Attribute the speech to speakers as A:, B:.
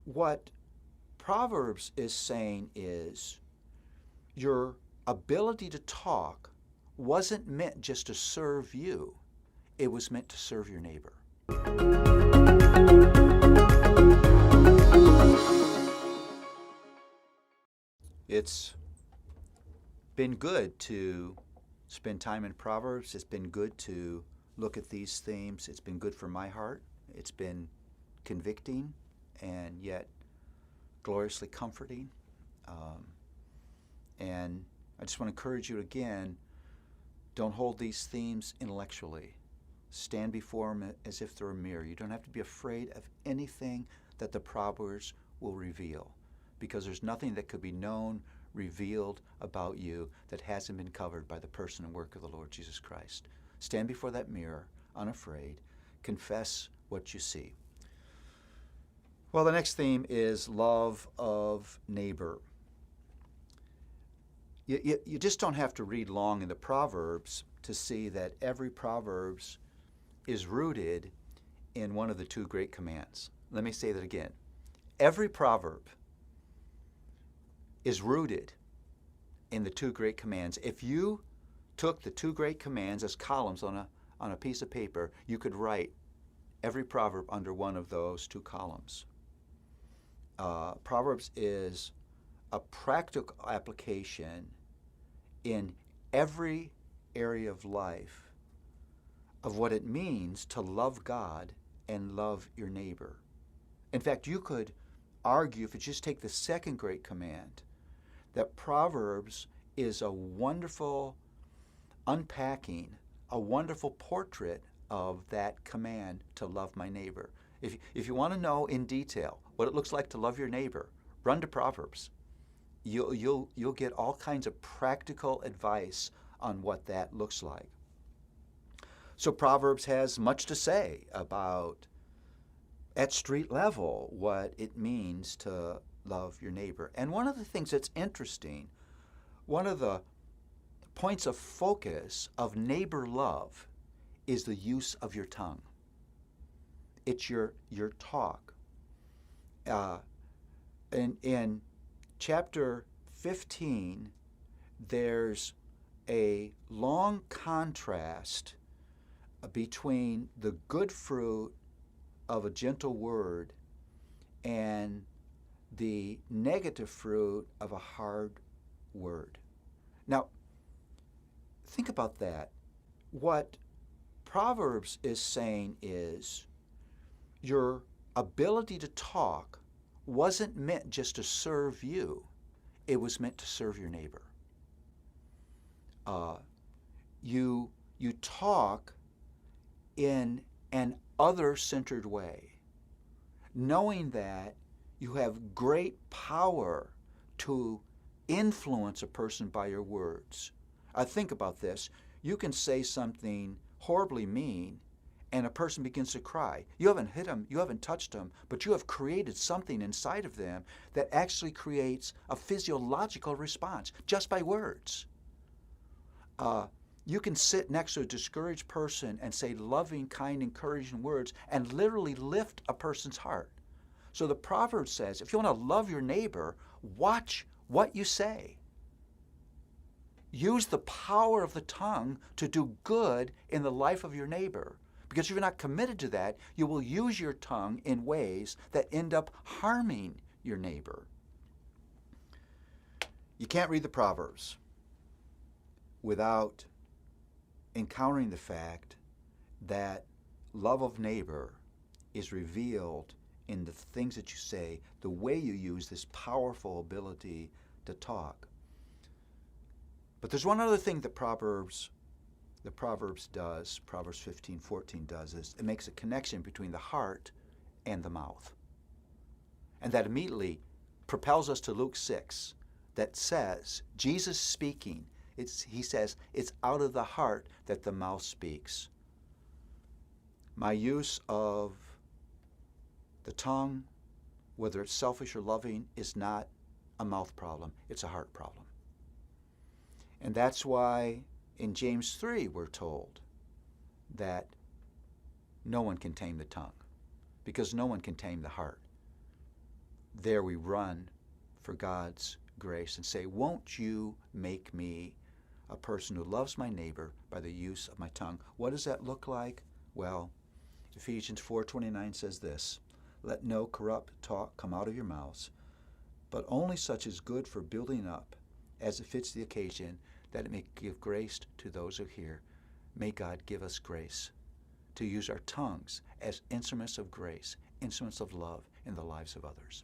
A: What Proverbs is saying is your ability to talk wasn't meant just to serve you. It was meant to serve your neighbor. It's been good to spend time in Proverbs. It's been good to look at these themes. It's been good for my heart. It's been convicting and yet gloriously comforting. And I just want to encourage you again, don't hold these themes intellectually. Stand before them as if they're a mirror. You don't have to be afraid of anything that the Proverbs will reveal, because there's nothing that could be known, revealed about you that hasn't been covered by the person and work of the Lord Jesus Christ. Stand before that mirror, unafraid. Confess what you see. Well, the next theme is love of neighbor. You just don't have to read long in the Proverbs to see that every Proverbs is rooted in one of the two great commands. Let me say that again. Every proverb is rooted in the two great commands. If you took the two great commands as columns on a piece of paper, you could write every proverb under one of those two columns. Proverbs is a practical application in every area of life of what it means to love God and love your neighbor. In fact, you could argue, if you just take the second great command, that Proverbs is a wonderful unpacking, a wonderful portrait of that command to love my neighbor. If you want to know in detail what it looks like to love your neighbor, run to Proverbs. You'll get all kinds of practical advice on what that looks like. So Proverbs has much to say about, at street level, what it means to love your neighbor. And one of the things that's interesting, one of the points of focus of neighbor love is the use of your tongue. It's your talk. In chapter 15, there's a long contrast between the good fruit of a gentle word and the negative fruit of a hard word. Now, think about that. What Proverbs is saying is your ability to talk wasn't meant just to serve you. It was meant to serve your neighbor. You talk in an other-centered way, knowing that you have great power to influence a person by your words. Think about this. You can say something horribly mean and a person begins to cry. You haven't hit them, you haven't touched them, but you have created something inside of them that actually creates a physiological response just by words. You can sit next to a discouraged person and say loving, kind, encouraging words and literally lift a person's heart. So the proverb says, if you want to love your neighbor, watch what you say. Use the power of the tongue to do good in the life of your neighbor. Because if you're not committed to that, you will use your tongue in ways that end up harming your neighbor. You can't read the Proverbs without encountering the fact that love of neighbor is revealed in the things that you say, the way you use this powerful ability to talk. But there's one other thing that Proverbs does, Proverbs 15:14 does, is it makes a connection between the heart and the mouth. And that immediately propels us to Luke 6, that says, Jesus speaking, he says, it's out of the heart that the mouth speaks. My use of the tongue, whether it's selfish or loving, is not a mouth problem, it's a heart problem. And that's why in James 3 we're told that no one can tame the tongue, because no one can tame the heart. there we run for God's grace and say, won't you make me a person who loves my neighbor by the use of my tongue? What does that look like? Well, Ephesians 4:29 says this, let no corrupt talk come out of your mouths, but only such as good for building up, as it fits the occasion, that it may give grace to those who hear. May God give us grace to use our tongues as instruments of grace, instruments of love in the lives of others.